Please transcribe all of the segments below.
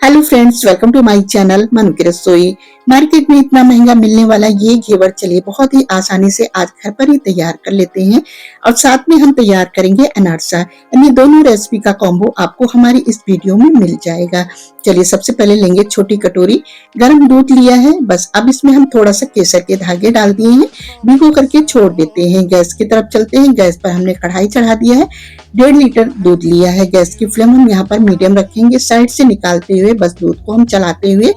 Hello friends, welcome to my channel Manu की रसोई। Market में इतना महंगा मिलने वाला ये घेवर चलिए बहुत ही आसानी से आज घर पर ही तैयार कर लेते हैं। और साथ में हम तैयार करेंगे अनारसा। इन दोनों रेसिपी का कॉम्बो आपको हमारी इस वीडियो में मिल जाएगा। चलिए सबसे पहले लेंगे छोटी कटोरी गर्म दूध लिया है। बस अब इसमें हम थोड़ा सा केसर के धागे डाल दिए हैं, भिगो करके छोड़ देते हैं। गैस की तरफ चलते हैं। गैस पर हमने कढ़ाई चढ़ा दिया है। 1.5 लीटर दूध लिया है। गैस की फ्लेम हम यहाँ पर मीडियम रखेंगे। साइड से निकालते हुए बस दूध को हम चलाते हुए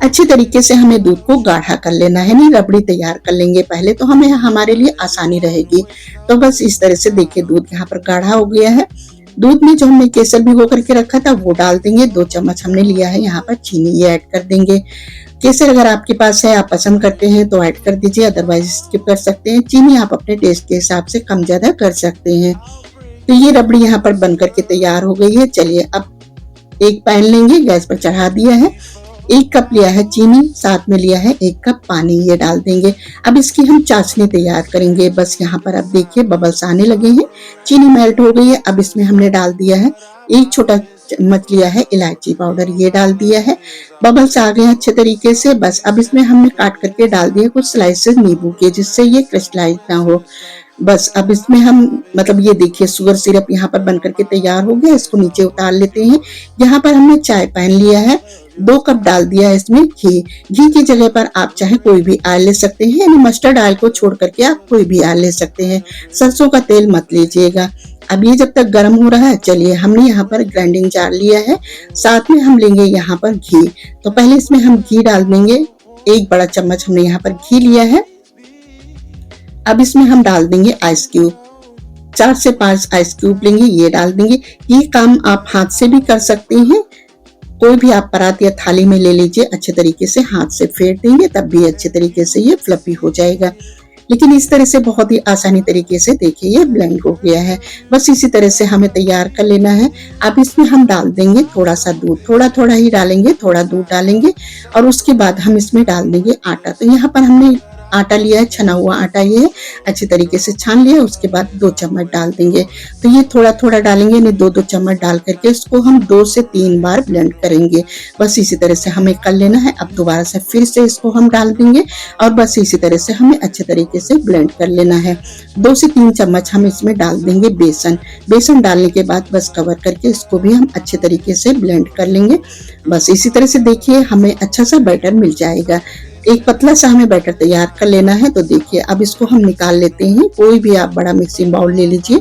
अच्छे तरीके से हमें दूध को गाढ़ा कर लेना है, नहीं रबड़ी तैयार कर लेंगे पहले, तो हमें हमारे लिए आसानी रहेगी। तो बस इस तरह से देखिए दूध यहाँ पर गाढ़ा हो गया है। दूध में जो हमने केसर भिगो करके रखा था वो डाल देंगे। 2 चम्मच हमने लिया है यहाँ पर चीनी, ये ऐड कर देंगे। केसर अगर आपके पास है, आप पसंद करते हैं तो ऐड कर दीजिए, अदरवाइज स्किप कर सकते हैं। चीनी आप अपने टेस्ट के हिसाब से कम ज्यादा कर सकते हैं। तो ये रबड़ी यहाँ पर बन करके तैयार हो गई है। चलिए अब एक पैन लेंगे, गैस पर चढ़ा दिया है। 1 कप लिया है चीनी, साथ में लिया है 1 कप पानी, ये डाल देंगे। अब इसकी हम चाशनी तैयार करेंगे। बस यहाँ पर अब देखिए बबल्स आने लगे हैं, चीनी मेल्ट हो गई है। अब इसमें हमने डाल दिया है 1 छोटा चम्मच लिया है इलायची पाउडर, ये डाल दिया है। बबल्स आ गए अच्छे तरीके से। बस अब इसमें हमने काट करके डाल दिया कुछ स्लाइसेस नींबू के, जिससे ये क्रिस्टलाइज ना हो। बस अब इसमें हम ये देखिए शुगर सिरप यहाँ पर बनकर के तैयार हो गया। इसको नीचे उतार लेते हैं। यहाँ पर हमने चाय पैन लिया है, 2 कप डाल दिया है इसमें घी। घी की जगह पर आप चाहे कोई भी ऑयल ले सकते हैं, यानी मस्टर्ड ऑयल को छोड़ करके आप कोई भी ऑयल ले सकते हैं। सरसों का तेल मत लीजिएगा। अब ये जब तक गर्म हो रहा है, चलिए हमने यहाँ पर ग्राइंडिंग जार लिया है, साथ में हम लेंगे यहाँ पर घी। तो पहले इसमें हम घी डाल देंगे। 1 बड़ा चम्मच हमने यहाँ पर घी लिया है। अब इसमें हम डाल देंगे आइस क्यूब, 4 से 5 आइस क्यूब लेंगे, ये डाल देंगे। ये काम आप हाथ से भी कर सकते हैं, कोई भी आप परात या थाली में ले लीजिए, अच्छे तरीके से हाथ से फेंट देंगे, तब भी अच्छे तरीके से ये फ्लफी हो जाएगा। लेकिन इस तरह से बहुत ही आसानी तरीके से देखिए ये ब्लेंड हो गया है। बस इसी तरह से हमें तैयार कर लेना है। अब इसमें हम डाल देंगे थोड़ा सा दूध, थोड़ा थोड़ा ही डालेंगे, थोड़ा दूध डालेंगे। और उसके बाद हम इसमें डाल देंगे आटा। तो यहाँ पर हमने आटा लिया है, छना हुआ आटा, ये है, अच्छे तरीके से छान लिया। उसके बाद 2 चम्मच डाल देंगे। तो ये थोड़ा थोड़ा डालेंगे, नहीं 2-2 चम्मच डाल करके इसको हम 2 से 3 बार ब्लेंड करेंगे। बस इसी तरह से हमें कर लेना है। अब दोबारा से फिर से इसको हम डाल देंगे और बस इसी तरह से हमें अच्छे तरीके से ब्लेंड कर लेना है। 2 से 3 चम्मच हम इसमें डाल देंगे बेसन। बेसन डालने के बाद बस कवर करके इसको भी हम अच्छे तरीके से ब्लेंड कर लेंगे। बस इसी तरह से देखिए हमें अच्छा सा बैटर मिल जाएगा। एक पतला सा हमें बैटर तैयार कर लेना है। तो देखिए अब इसको हम निकाल लेते हैं। कोई भी आप बड़ा मिक्सिंग बाउल ले लीजिए।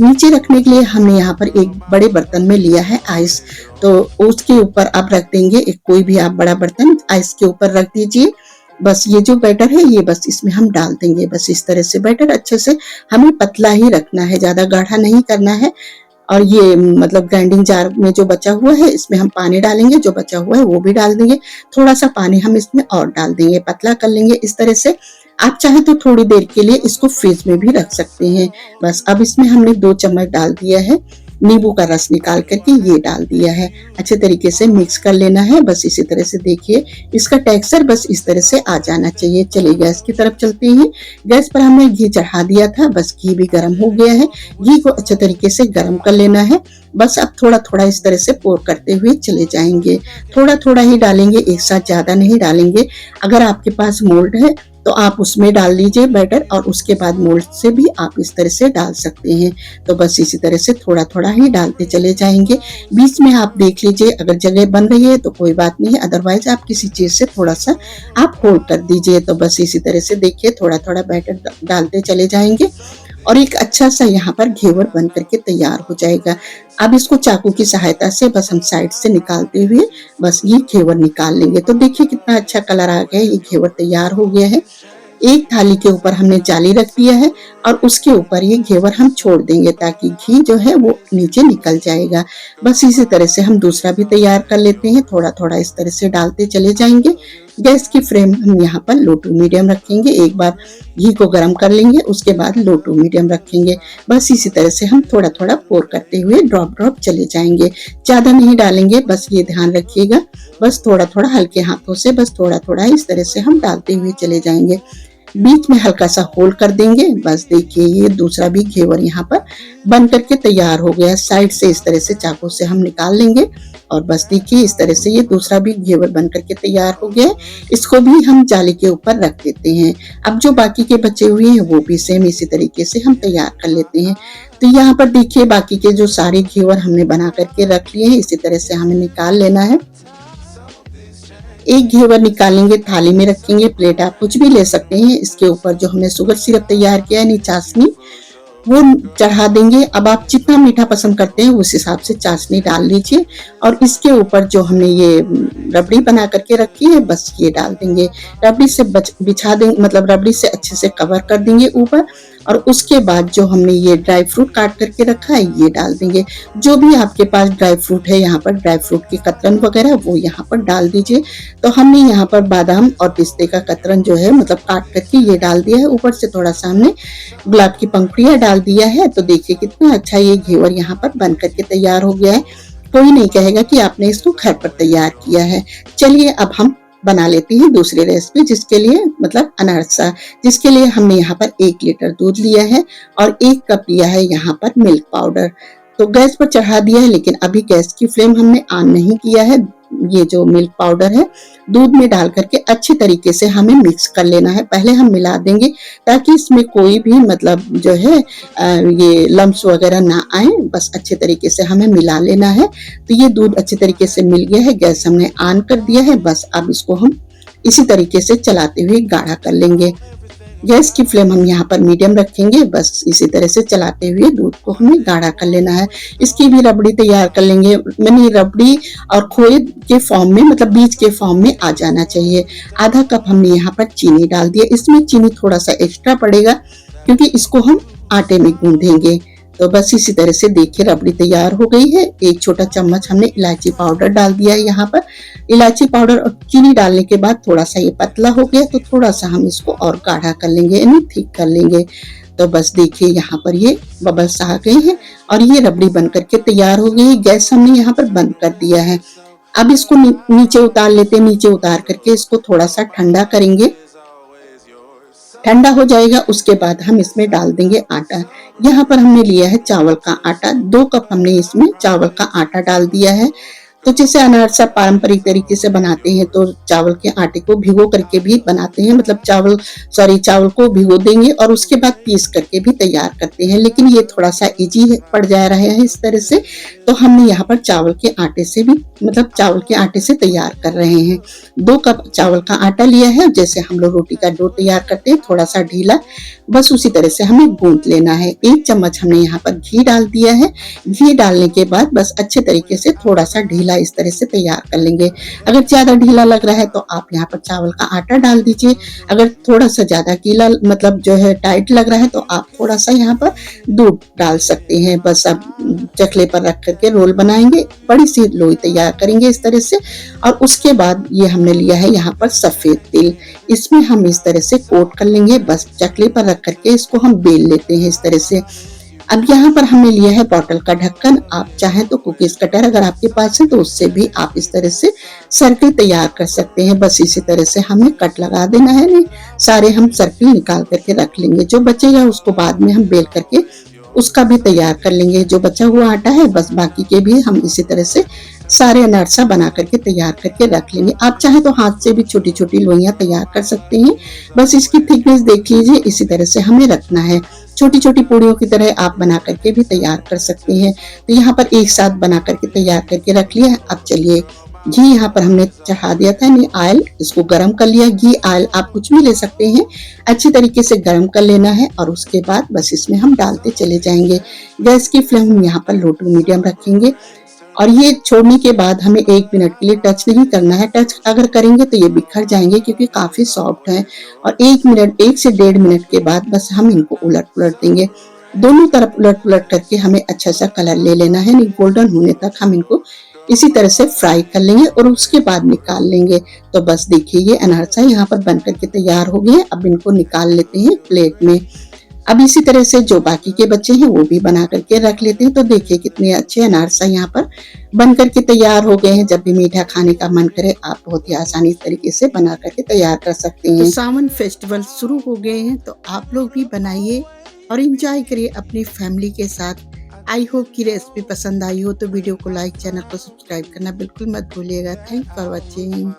नीचे रखने के लिए हमने यहाँ पर एक बड़े बर्तन में लिया है आइस, तो उसके ऊपर आप रख देंगे। एक कोई भी आप बड़ा बर्तन आइस के ऊपर रख दीजिए। बस ये जो बैटर है ये बस इसमें हम डाल देंगे। बस इस तरह से बैटर अच्छे से हमें पतला ही रखना है, ज्यादा गाढ़ा नहीं करना है। और ये ग्राइंडिंग जार में जो बचा हुआ है इसमें हम पानी डालेंगे, जो बचा हुआ है वो भी डाल देंगे। थोड़ा सा पानी हम इसमें और डाल देंगे, पतला कर लेंगे इस तरह से। आप चाहे तो थोड़ी देर के लिए इसको फ्रिज में भी रख सकते हैं। बस अब इसमें हमने 2 चम्मच डाल दिया है नींबू का रस निकाल करके, ये डाल दिया है। अच्छे तरीके से मिक्स कर लेना है। बस इसी तरह से देखिए इसका टेक्सचर बस इस तरह से आ जाना चाहिए। चलिए गैस की तरफ चलते हैं। गैस पर हमने घी चढ़ा दिया था, बस घी भी गर्म हो गया है। घी को अच्छे तरीके से गर्म कर लेना है। बस अब थोड़ा थोड़ा इस तरह से पोर करते हुए चले जाएंगे। थोड़ा थोड़ा ही डालेंगे, एक साथ ज्यादा नहीं डालेंगे। अगर आपके पास मोल्ड है तो आप उसमें डाल लीजिए बैटर, और उसके बाद मोल्ड से भी आप इस तरह से डाल सकते हैं। तो बस इसी तरह से थोड़ा थोड़ा ही डालते चले जाएंगे। बीच में आप देख लीजिए, अगर जगह बन रही है तो कोई बात नहीं, अदरवाइज आप किसी चीज से थोड़ा सा आप होल्ड कर दीजिए। तो बस इसी तरह से देखिए थोड़ा थोड़ा बैटर डालते चले जाएंगे और एक अच्छा सा यहाँ पर घेवर बन करके तैयार हो जाएगा। अब इसको चाकू की सहायता से बस हम साइड से निकालते हुए बस ये घेवर निकाल लेंगे। तो देखिए कितना अच्छा कलर आ गया है, ये घेवर तैयार हो गया है। एक थाली के ऊपर हमने जाली रख दिया है और उसके ऊपर ये घेवर हम छोड़ देंगे ताकि घी जो है वो नीचे निकल जाएगा। बस इसी तरह से हम दूसरा भी तैयार कर लेते हैं। थोड़ा थोड़ा इस तरह से डालते चले जाएंगे। गैस की फ्लेम हम यहाँ पर लो टू मीडियम रखेंगे। एक बार घी को गर्म कर लेंगे, उसके बाद लो टू मीडियम रखेंगे। बस इसी तरह से हम थोड़ा थोड़ा पोर करते हुए ड्रॉप ड्रॉप चले जाएंगे, ज्यादा नहीं डालेंगे। बस ये ध्यान रखिएगा, बस थोड़ा थोड़ा हल्के हाथों से बस थोड़ा थोड़ा इस तरह से हम डालते हुए चले जाएंगे। बीच में हल्का सा होल कर देंगे। बस देखिए ये दूसरा भी घेवर यहाँ पर बन करके तैयार हो गया है। साइड से इस तरह से चाकू से हम निकाल लेंगे और बस देखिए इस तरह से ये दूसरा भी घेवर बन करके तैयार हो गया है। इसको भी हम जाली के ऊपर रख देते हैं। अब जो बाकी के बचे हुए हैं वो भी सेम इसी तरीके से हम तैयार कर लेते हैं। तो यहाँ पर देखिए बाकी के जो सारे घेवर हमने बना करके रख लिए हैं, इसी तरह से हमें निकाल लेना है। एक घेवर निकालेंगे, थाली में रखेंगे, प्लेट आप कुछ भी ले सकते हैं। इसके ऊपर जो हमने शुगर सिरप तैयार किया है, चाशनी, वो चढ़ा देंगे। अब आप जितना मीठा पसंद करते हैं उस हिसाब से चाशनी डाल लीजिए और इसके ऊपर जो हमने ये रबड़ी बना करके रखी है बस ये डाल देंगे। रबड़ी से बिछा देंगे, मतलब रबड़ी से अच्छे से कवर कर देंगे ऊपर और उसके बाद जो हमने ये ड्राई फ्रूट काट करके रखा है ये डाल देंगे। जो भी आपके पास ड्राई फ्रूट है, यहाँ पर ड्राई फ्रूट की कतरन वगैरह वो यहाँ पर डाल दीजिए। तो हमने यहाँ पर बादाम और पिस्ते का कतरन जो है मतलब काट करके ये डाल दिया है। ऊपर से थोड़ा सा हमने गुलाब की पंखुड़ियां डाल दिया है। तो देखिए कितना अच्छा ये घेवर यहाँ पर बन करके तैयार हो गया है। कोई नहीं कहेगा कि आपने इसको घर पर तैयार किया है। चलिए अब हम बना लेती हैं दूसरी रेसिपी, जिसके लिए मतलब अनारसा, जिसके लिए हमने यहाँ पर 1 लीटर दूध लिया है और 1 कप लिया है यहाँ पर मिल्क पाउडर। तो गैस पर चढ़ा दिया है, लेकिन अभी गैस की फ्लेम हमने ऑन नहीं किया है। ये जो मिल्क पाउडर है दूध में डाल करके अच्छी तरीके से हमें मिक्स कर लेना है। पहले हम मिला देंगे ताकि इसमें कोई भी मतलब जो है ये लम्स वगैरह ना आए। बस अच्छे तरीके से हमें मिला लेना है। तो ये दूध अच्छे तरीके से मिल गया है, गैस हमने ऑन कर दिया है। बस अब इसको हम इसी तरीके से चलाते हुए गाढ़ा कर लेंगे। गैस की फ्लेम हम यहाँ पर मीडियम रखेंगे। बस इसी तरह से चलाते हुए दूध को हमें गाढ़ा कर लेना है। इसकी भी रबड़ी तैयार कर लेंगे। मैंने रबड़ी और खोए के फॉर्म में मतलब बीज के फॉर्म में आ जाना चाहिए। आधा कप हमने यहाँ पर चीनी डाल दिया। इसमें चीनी थोड़ा सा एक्स्ट्रा पड़ेगा क्योंकि इसको हम आटे में गूंदेंगे। तो बस इसी तरह से देखिए रबड़ी तैयार हो गई है। 1 छोटा चम्मच हमने इलायची पाउडर डाल दिया है। यहाँ पर इलायची पाउडर और चीनी डालने के बाद थोड़ा सा ये पतला हो गया तो थोड़ा सा हम इसको और गाढ़ा कर लेंगे, यानी थिक कर लेंगे। तो बस देखिए यहाँ पर ये बबल्स आ गए हैं और ये रबड़ी बन करके तैयार हो गई है। गैस हमने यहाँ पर बंद कर दिया है। अब इसको नीचे उतार लेते हैं। नीचे उतार करके इसको थोड़ा सा ठंडा करेंगे। ठंडा हो जाएगा उसके बाद हम इसमें डाल देंगे आटा। यहाँ पर हमने लिया है चावल का आटा। 2 कप हमने इसमें चावल का आटा डाल दिया है। तो जैसे अनारसा पारंपरिक तरीके से बनाते हैं तो चावल के आटे को भिगो करके भी बनाते हैं, मतलब चावल को भिगो देंगे और उसके बाद पीस करके भी तैयार करते हैं। लेकिन ये थोड़ा सा इजी पड़ जा रहा है इस तरह से। तो हमने यहाँ पर चावल के आटे से भी मतलब चावल के आटे से तैयार कर रहे हैं। 2 कप चावल का आटा लिया है। जैसे हम लोग रोटी का डो तैयार करते हैं, थोड़ा सा ढीला, बस उसी तरह से हमें गूंथ लेना है। 1 चम्मच हमने यहाँ पर घी डाल दिया है। घी डालने के बाद बस अच्छे तरीके से थोड़ा सा ढीला इस तरह से तैयार कर लेंगे। अगर ज्यादा ढीला लग रहा है तो आप यहाँ पर चावल का आटा डाल दीजिए। अगर थोड़ा सा ज्यादा गीला मतलब जो है टाइट लग रहा है तो आप थोड़ा सा यहाँ पर दूध डाल सकते हैं। बस अब चकले पर रख करके रोल बनाएंगे, बड़ी सी लोई तैयार करेंगे इस तरह से। और उसके बाद ये हमने लिया है यहाँ पर सफेद तिल, इसमें हम इस तरह से कोट कर लेंगे। बस चकले पर रख करके इसको हम बेल लेते हैं इस तरह से। अब यहाँ पर हमने लिया है बॉटल का ढक्कन। आप चाहें तो कुकीज कटर अगर आपके पास है तो उससे भी आप इस तरह से सर्किल तैयार कर सकते हैं। बस इसी तरह से हमें कट लगा देना है। नहीं सारे हम सर्किल निकाल करके रख लेंगे। जो बचेगा उसको बाद में हम बेल करके उसका भी तैयार कर लेंगे। जो बचा हुआ आटा है बस बाकी के भी हम इसी तरह से सारे अनारसा बना करके तैयार करके रख लेंगे। आप चाहे तो हाथ से भी छोटी छोटी लोइयां तैयार कर सकते हैं। बस इसकी थिकनेस देख लीजिए, इसी तरह से हमें रखना है। छोटी छोटी पूड़ियों की तरह आप बना करके भी तैयार कर सकते हैं। तो यहाँ पर एक साथ बना करके तैयार करके रख लिया है। अब चलिए घी यहाँ पर हमने चढ़ा दिया था, नहीं ऑयल, इसको गर्म कर लिया। घी ऑयल आप कुछ भी ले सकते हैं। अच्छी तरीके से गर्म कर लेना है और उसके बाद बस इसमें हम डालते चले जाएंगे। गैस की फ्लेम हम यहाँ पर लो टू मीडियम रखेंगे और ये छोड़ने के बाद हमें 1 मिनट के लिए टच नहीं करना है। टच अगर करेंगे तो ये बिखर जाएंगे क्योंकि काफी सॉफ्ट है। और 1 से 1.5 मिनट के बाद बस हम इनको उलट पुलट देंगे। दोनों तरफ उलट पुलट करके हमें अच्छा सा कलर ले लेना है। गोल्डन होने तक हम इनको इसी तरह से फ्राई कर लेंगे और उसके बाद निकाल लेंगे। तो बस देखिए ये अनारसा यहाँ पर बन करके तैयार हो गए। अब इनको निकाल लेते हैं प्लेट में। अब इसी तरह से जो बाकी के बच्चे हैं वो भी बना करके रख लेते हैं। तो देखिए कितने अच्छे अनारसा यहाँ पर बन करके तैयार हो गए हैं। जब भी मीठा खाने का मन करे आप बहुत ही आसानी तरीके से बना करके तैयार कर सकते हैं। तो सावन फेस्टिवल शुरू हो गए हैं, तो आप लोग भी बनाइए और एंजॉय करिए अपनी फैमिली के साथ। आई होप कि रेसिपी पसंद आई हो, तो वीडियो को लाइक, चैनल को सब्सक्राइब करना बिल्कुल मत भूलिएगा। Thank for watching.